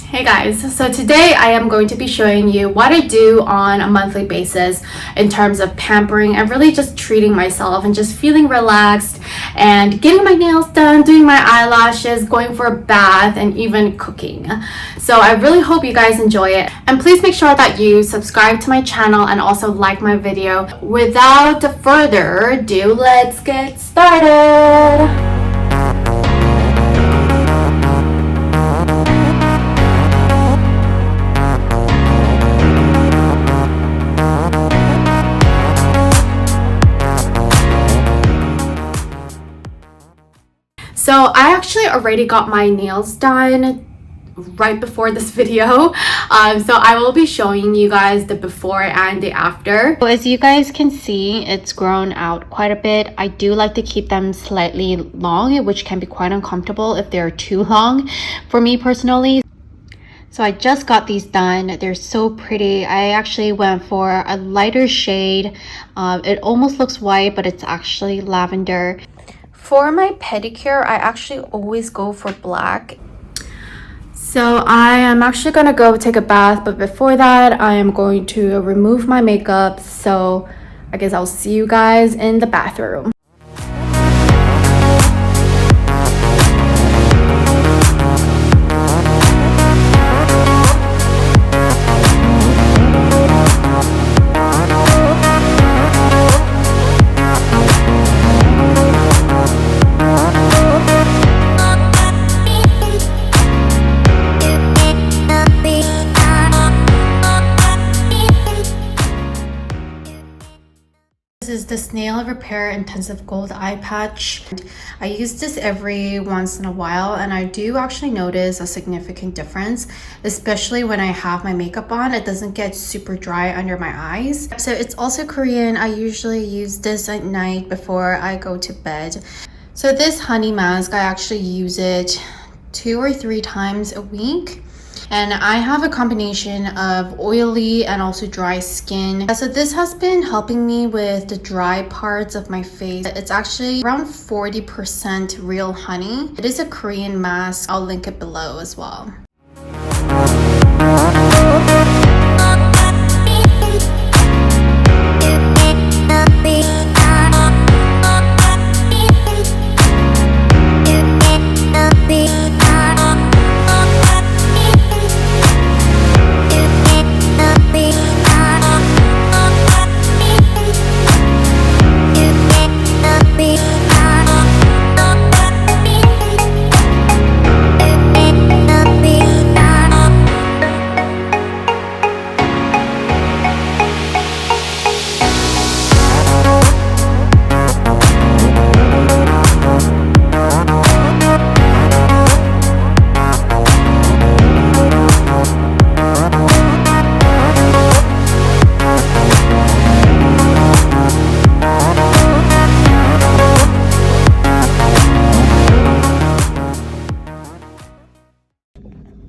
Hey guys, so today I am going to be showing you what I do on a monthly basis in terms of pampering and really just treating myself and just feeling relaxed and getting my nails done, doing my eyelashes, going for a bath, and even cooking. So I really hope you guys enjoy it, and please make sure that you subscribe to my channel and also like my video. Without further ado, let's get started. So I actually already got my nails done right before this video. So I will be showing you guys the before and the after. So as you guys can see, it's grown out quite a bit. I do like to keep them slightly long, which can be quite uncomfortable if they're too long for me personally. So I just got these done. They're so pretty. I actually went for a lighter shade. It almost looks white, but it's actually lavender. For my pedicure, I actually always go for black. So I am actually gonna go take a bath, but before that, I am going to remove my makeup. So I guess I'll see you guys in the bathroom. This is the Snail Repair Intensive Gold Eye Patch. I use this every once in a while, and I do actually notice a significant difference, especially when I have my makeup on. It doesn't get super dry under my eyes. So it's also Korean. I usually use this at night before I go to bed. So this honey mask, I actually use it 2 or 3 times a week. And I have a combination of oily and also dry skin. So this has been helping me with the dry parts of my face. It's actually around 40% real honey. It is a Korean mask. I'll link it below as well.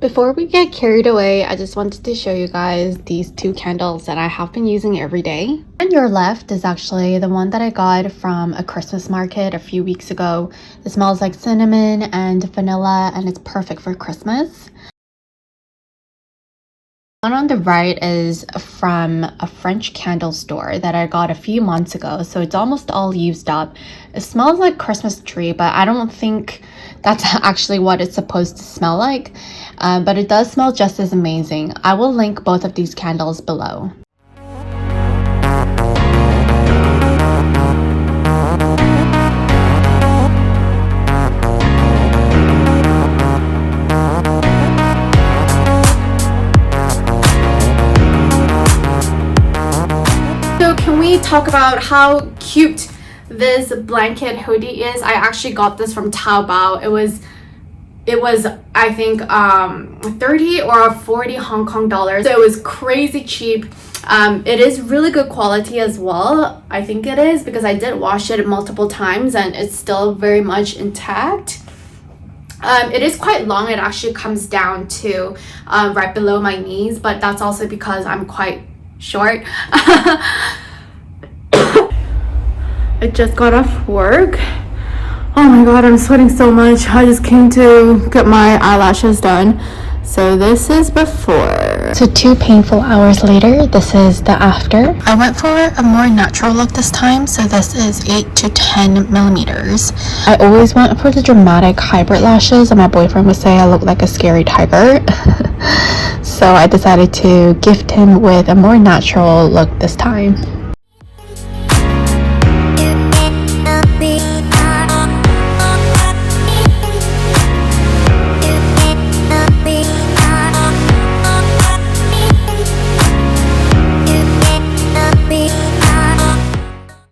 Before we get carried away, I just wanted to show you guys these 2 candles that I have been using every day. On your left is actually the one that I got from a Christmas market a few weeks ago. It smells like cinnamon and vanilla, and it's perfect for Christmas. One on the right is from a French candle store that I got a few months ago, so it's almost all used up. It smells like Christmas tree, but I don't think that's actually what it's supposed to smell like, but it does smell just as amazing. I will link both of these candles below. Talk about how cute this blanket hoodie is. I actually got this from Taobao. It was I think 30 or 40 Hong Kong dollars, so it was crazy cheap. It is really good quality as well. I think it is, because I did wash it multiple times and it's still very much intact. It is quite long. It actually comes down to right below my knees, but that's also because I'm quite short. I just got off work. Oh my god, I'm sweating so much. I just came to get my eyelashes done. So this is before. So 2 painful hours later, this is the after. I went for a more natural look this time, so this is 8 to 10 millimeters. I always went for the dramatic hybrid lashes, and my boyfriend would say I look like a scary tiger. So I decided to gift him with a more natural look this time.